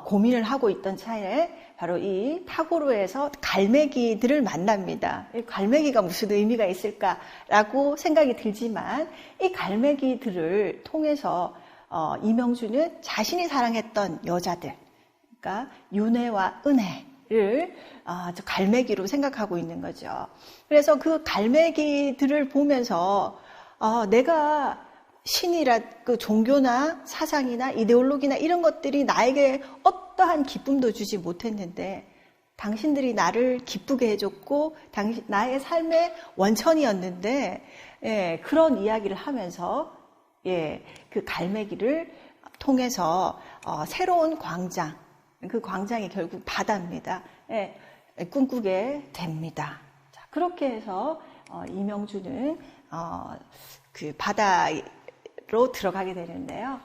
고민을 하고 있던 차에 바로 이 타고르에서 갈매기들을 만납니다. 이 갈매기가 무슨 의미가 있을까라고 생각이 들지만 이 갈매기들을 통해서 이명주는 자신이 사랑했던 여자들, 그러니까 윤회와 은혜를 갈매기로 생각하고 있는 거죠. 그래서 그 갈매기들을 보면서 내가 신이라 그 종교나 사상이나 이데올로기나 이런 것들이 나에게 어떠한 기쁨도 주지 못했는데 당신들이 나를 기쁘게 해줬고 나의 삶의 원천이었는데 그런 이야기를 하면서 그 갈매기를 통해서 새로운 광장, 그 광장이 결국 바다입니다. 꿈꾸게 됩니다. 자, 그렇게 해서 이명주는 그 바다로 들어가게 되는데요.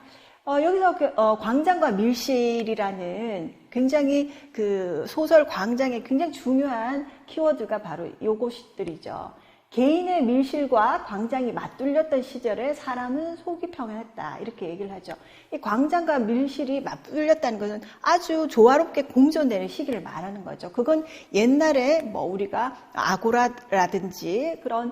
여기서 광장과 밀실이라는 굉장히 그 소설 광장의 굉장히 중요한 키워드가 바로 요것들이죠. 개인의 밀실과 광장이 맞들렸던 시절에 사람은 속이 평안했다. 이렇게 얘기를 하죠. 이 광장과 밀실이 맞들렸다는 것은 아주 조화롭게 공존되는 시기를 말하는 거죠. 그건 옛날에 뭐 우리가 아고라라든지 그런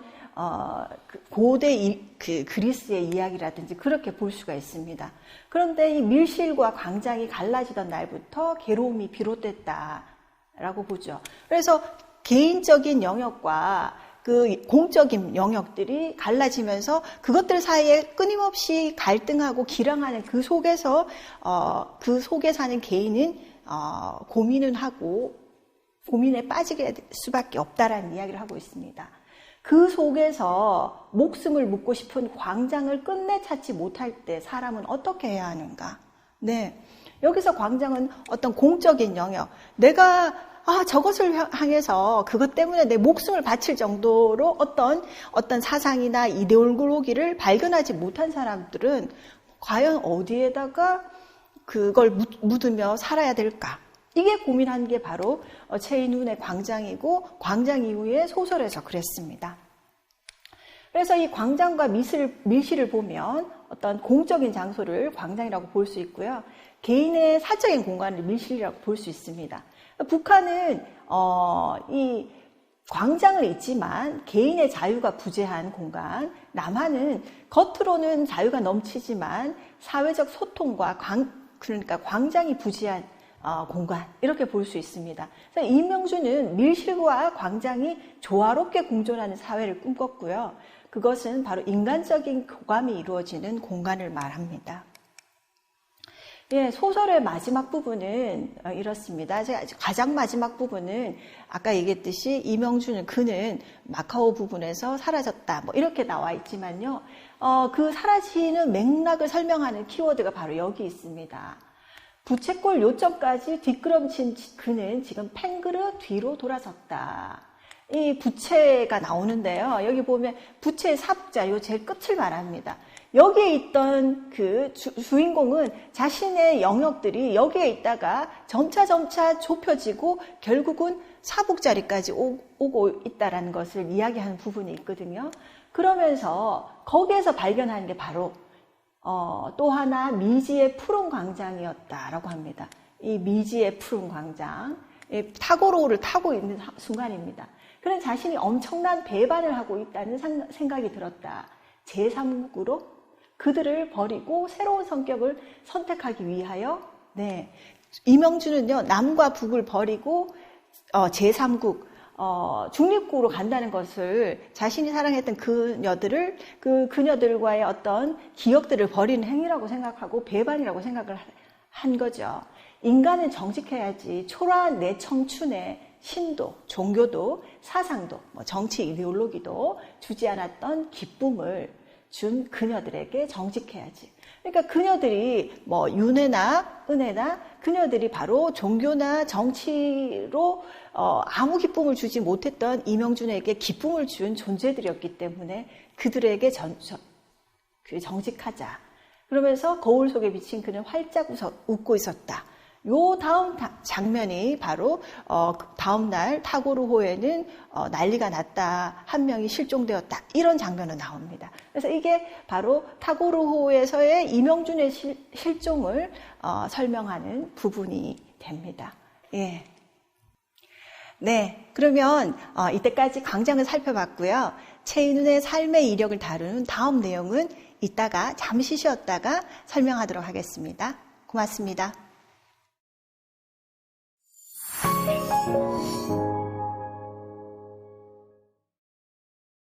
고대 그 그리스의 이야기라든지 그렇게 볼 수가 있습니다. 그런데 이 밀실과 광장이 갈라지던 날부터 괴로움이 비롯됐다라고 보죠. 그래서 개인적인 영역과 그 공적인 영역들이 갈라지면서 그것들 사이에 끊임없이 갈등하고 기량하는 그 속에서 그 속에 사는 개인은 고민은 하고 고민에 빠지게 수밖에 없다라는 이야기를 하고 있습니다. 그 속에서 목숨을 묻고 싶은 광장을 끝내 찾지 못할 때 사람은 어떻게 해야 하는가? 네. 여기서 광장은 어떤 공적인 영역, 내가 저것을 향해서 그것 때문에 내 목숨을 바칠 정도로 어떤 사상이나 이데올로기를 발견하지 못한 사람들은 과연 어디에다가 그걸 묻으며 살아야 될까? 이게 고민한 게 바로 최인훈의 광장이고 광장 이후의 소설에서 그랬습니다. 그래서 이 광장과 밀실을 보면 어떤 공적인 장소를 광장이라고 볼 수 있고요. 개인의 사적인 공간을 밀실이라고 볼 수 있습니다. 북한은 이 광장은 있지만 개인의 자유가 부재한 공간, 남한은 겉으로는 자유가 넘치지만 사회적 소통과 그러니까 광장이 부재한 공간 이렇게 볼 수 있습니다. 그래서 이명주는 밀실과 광장이 조화롭게 공존하는 사회를 꿈꿨고요. 그것은 바로 인간적인 교감이 이루어지는 공간을 말합니다. 소설의 마지막 부분은 이렇습니다. 가장 마지막 부분은 아까 얘기했듯이 이명주는 그는 마카오 부분에서 사라졌다. 뭐 이렇게 나와 있지만요. 그 사라지는 맥락을 설명하는 키워드가 바로 여기 있습니다. 부채꼴 요점까지 뒷걸음친 그는 지금 팽그르 뒤로 돌아섰다. 이 부채가 나오는데요. 여기 보면 부채의 삽자, 요 제일 끝을 말합니다. 여기에 있던 그 주인공은 자신의 영역들이 여기에 있다가 점차 좁혀지고 결국은 사북 자리까지 오고 있다는 것을 이야기하는 부분이 있거든요. 그러면서 거기에서 발견하는 게 바로 또 하나 미지의 푸른 광장이었다라고 합니다. 이 미지의 푸른 광장, 타고로를 타고 있는 순간입니다. 그런 자신이 엄청난 배반을 하고 있다는 생각이 들었다. 제3국으로 그들을 버리고 새로운 성격을 선택하기 위하여 이명주는요 남과 북을 버리고 제3국 중립국으로 간다는 것을 자신이 사랑했던 그녀들과의 어떤 기억들을 버리는 행위라고 생각하고 배반이라고 생각을 한 거죠. 인간은 정직해야지 초라한 내 청춘에 신도, 종교도, 사상도, 정치 이데올로기도 주지 않았던 기쁨을 준 그녀들에게 정직해야지. 그러니까 그녀들이 윤회나 은혜나 그녀들이 바로 종교나 정치로 아무 기쁨을 주지 못했던 이명준에게 기쁨을 준 존재들이었기 때문에 그들에게 정직하자. 그러면서 거울 속에 비친 그는 활짝 웃고 있었다. 요 다음 장면이 바로 다음 날 타고르호에는 난리가 났다. 한 명이 실종되었다. 이런 장면은 나옵니다. 그래서 이게 바로 타고르호에서의 이명준의 실종을 설명하는 부분이 됩니다. 예. 네, 그러면 이때까지 광장을 살펴봤고요. 최인훈의 삶의 이력을 다루는 다음 내용은 이따가 잠시 쉬었다가 설명하도록 하겠습니다. 고맙습니다.